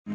Good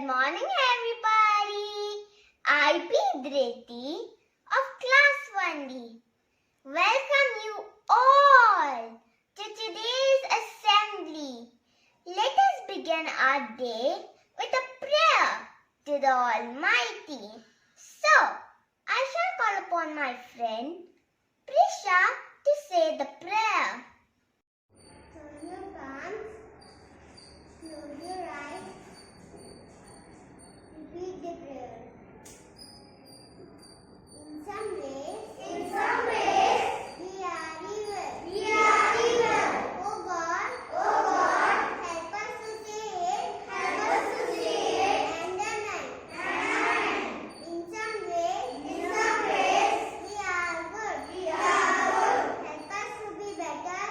morning, everybody. I be Dhriti of Class 1D. Welcome you all to today's assembly. Let us begin our day with a prayer to the Almighty. So, I shall call upon my friend Prisha to say the prayer. Turn your palms, close your eyes. Repeat the prayer. In some ways, we are evil. Oh God, help us to say it and the night. In some ways, we are good. Help us to be better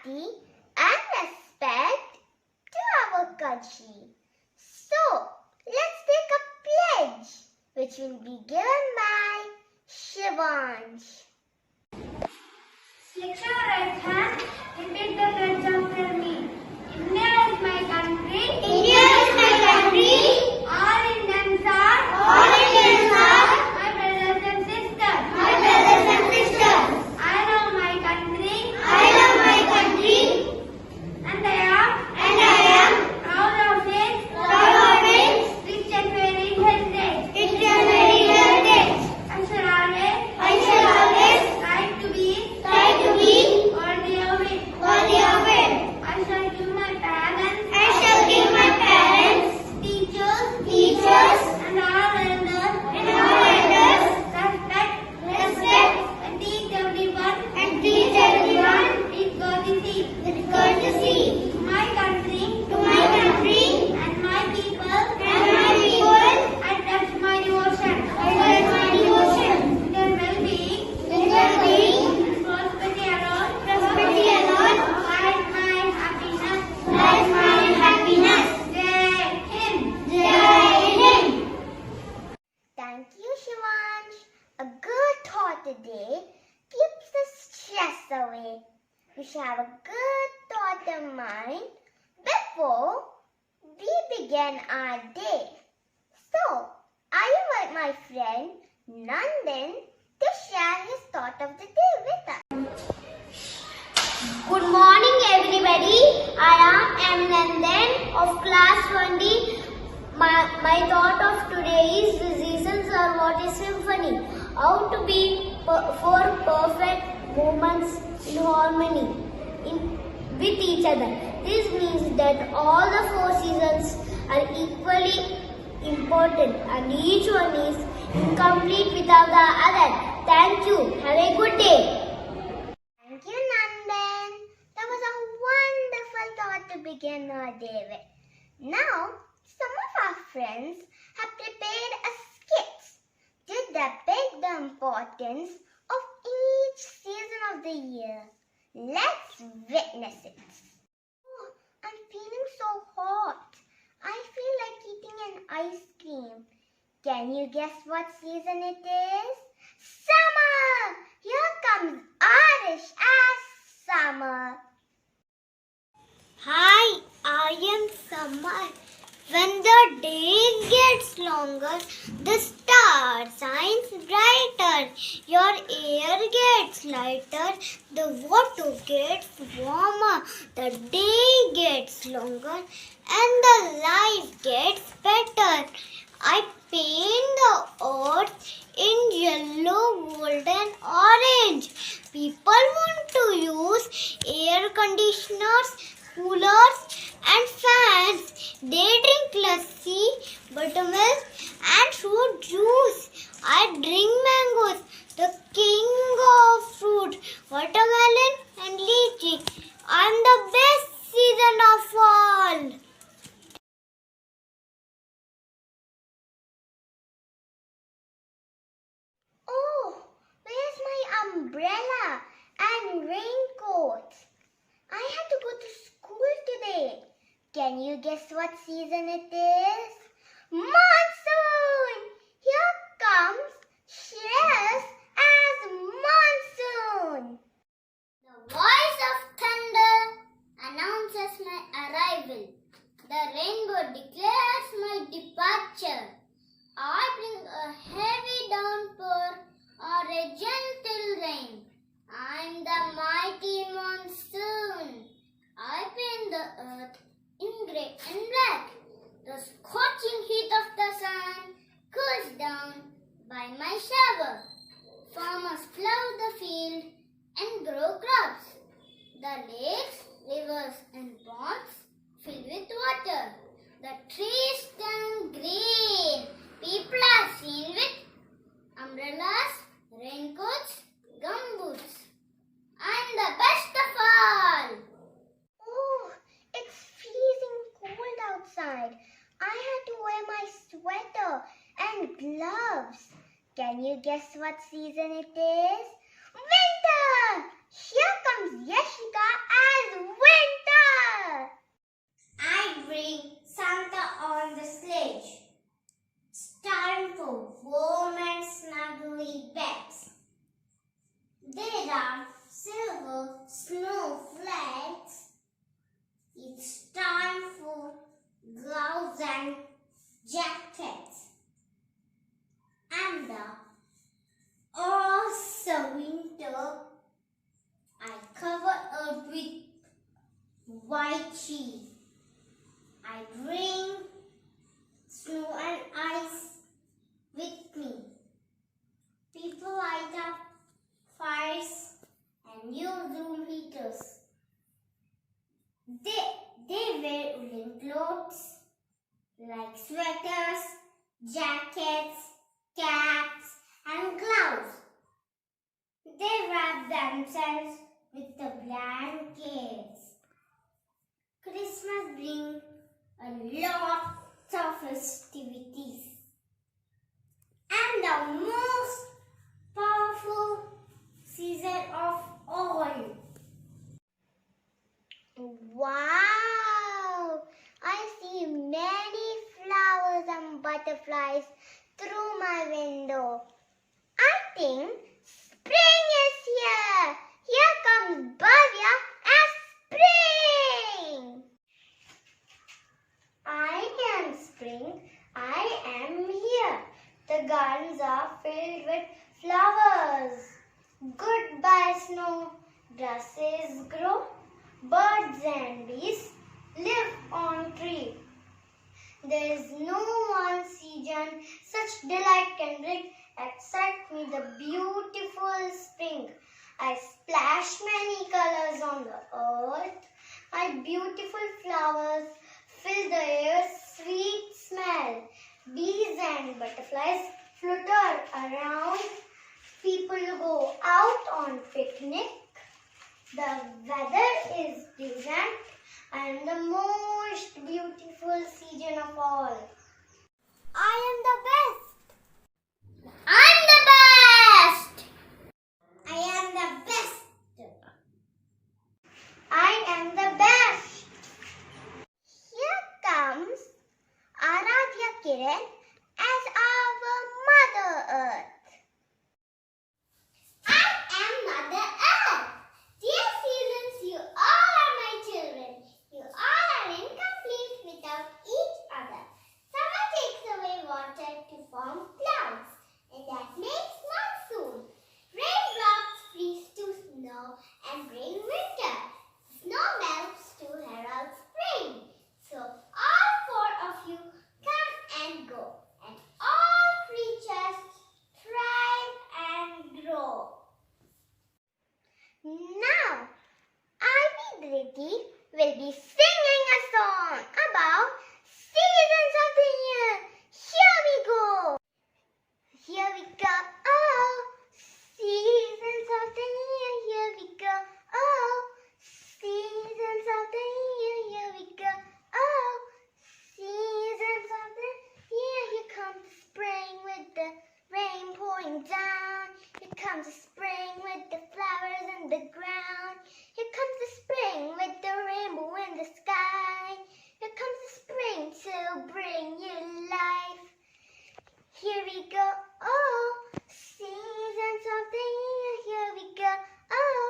loyalty and respect to our country. So, let's take a pledge, which will be given by Shivansh. Flex your right hand, repeat the pledge after me. India is my country. India is my country. All Indians are. All Indians are My brothers and sisters. my brothers and sisters. I love my country. I love my country And I am proud of it. proud of it. Rich and varied heritage. Rich and varied heritage. I shall always try to be worthy of it. worthy of it. I shall give my parents, I shall give my parents, teachers, and all elders respect and teach everyone with courtesy. To my country and my people, I trust my devotion. Their well-being, prosperity alone, lies my happiness. Jai Hind. Thank you, Shivansh. A good thought today keeps the stress away. We should have a good thought in mind before we begin our day. So, I invite my friend Nandan to share his thought of the day with us. Good morning, everybody. I am M. Nandan of class 20. My thought of today is the seasons are what is symphony. How to be four perfect moments in harmony with each other. This means that all the four seasons are equally important and each one is incomplete without the other. Thank you. Have a good day. Thank you, Nandan. That was a wonderful thought to begin our day with. Now, some of our friends have prepared a skit to depict the importance of each season of the year. Let's witness it. Oh, I'm feeling so hot. I feel like eating an ice cream. Can you guess what season it is? Summer! Here comes Arish as Summer. Hi, I am Summer. When the day gets longer, the star shines brighter. Your air gets lighter, the water gets warmer. The day gets longer and the life gets better. I paint the earth in yellow, golden, orange. People want to use air conditioners, coolers and fans. They drink lassi, buttermilk and fruit juice. I drink mangoes, the king of fruit, watermelon and lychee. I'm the best season of all. Oh, where's my umbrella and raincoat? I had to go to school today. Can you guess what season it is? Monsoon! Here comes Shreyas as Monsoon. The voice of thunder announces my arrival. The rainbow declares my departure. I bring a heavy downpour or a gentle rain. I'm the mighty monsoon. I paint the earth in grey and black. The scorching heat of the sun cools down by my shower. Farmers plow the field and grow crops. The lakes, rivers and ponds fill with water. The trees turn green. People are seen with umbrellas, raincoats, gumboots. I'm the best of all. Oh, it's freezing cold outside. I had to wear my sweater and gloves. Can you guess what season it is? Winter! Here comes Yashika as winter. I bring Santa on the sledge. It's time for warm and snuggly beds. There are silver snowflakes. It's time for gloves and jackets. And the awesome winter, I cover Earth with white cheese. I bring snow and ice with me. People light up fires and use room heaters. They wear woolen clothes like sweaters, jackets, caps and gloves. They wrap themselves with the blankets. Christmas brings a lot of festivities. And the most powerful season of all. Wow! I see many flowers and butterflies through my window. I think spring is here. Here comes Bhavya as spring. I am spring. I am here. The gardens are filled with flowers. Goodbye snow. Grasses grow. Birds and bees live on tree. There is no one season such delight can bring except me the beautiful spring. I splash many colors on the earth. My beautiful flowers fill the air sweet smell. Bees and butterflies flutter around. People go out on picnic. The weather is pleasant and the most beautiful season of all. I am the best. I'm the best. I am the best. I am the best. Here comes Aradhya Kiran as our Mother Earth. I am Mother Earth. Dear seasons, you all are my children. You all are incomplete without each other. Summer takes away water to form clouds, and that makes monsoon. Raindrops freeze to snow and bring winter. Snow melts to herald spring. So all four of you come and go, and all creatures thrive and grow. Now, I, Dhriti, will be singing a song about seasons of the year. Here we go. Here we go. Oh, seasons of the year. Here we go. Oh, seasons of the year. Here we go. Oh, seasons of the year. Here comes the spring with the rain pouring down. Here comes the spring with the flowers in the ground. Here comes the spring with the rainbow in the sky. Here comes the spring to bring you life. Here we go. Oh, seasons of the year. Here we go. Oh,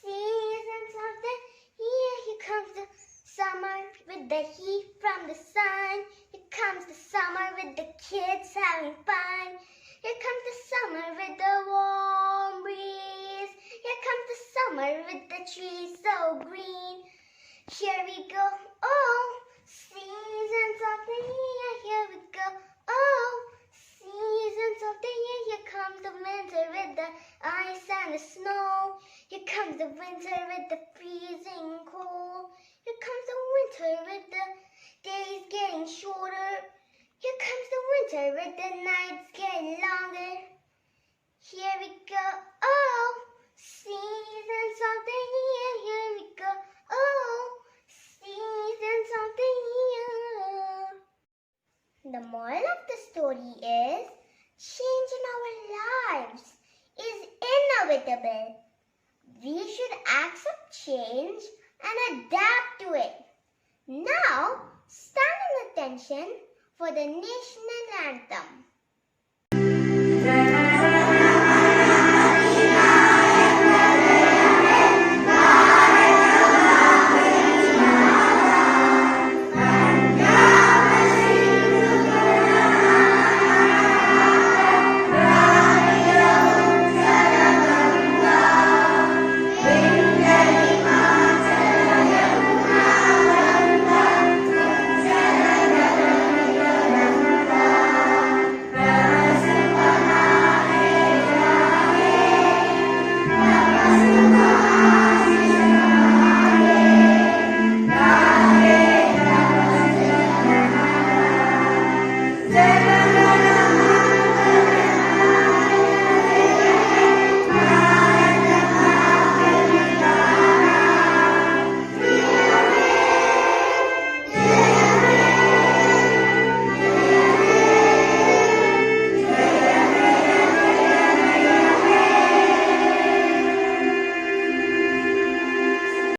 seasons of the year. Here comes the summer with the heat from the sun. Here comes the summer with the kids having fun. Here comes the summer with the warm breeze. Here comes the summer with the trees so green. Here we go. Oh, seasons of the year. Here we go. Oh, seasons of the year. Here comes the winter with the ice and the snow. Here comes the winter with the freezing cold. Here comes the winter with the days getting shorter. Here comes the winter with the nights getting longer. Here we go. Oh, seasons of the year. Here we go. Oh, seasons of the year. The moral of the story is change in our lives is inevitable. we should accept change and adapt to it. Now, stand in attention for the national anthem.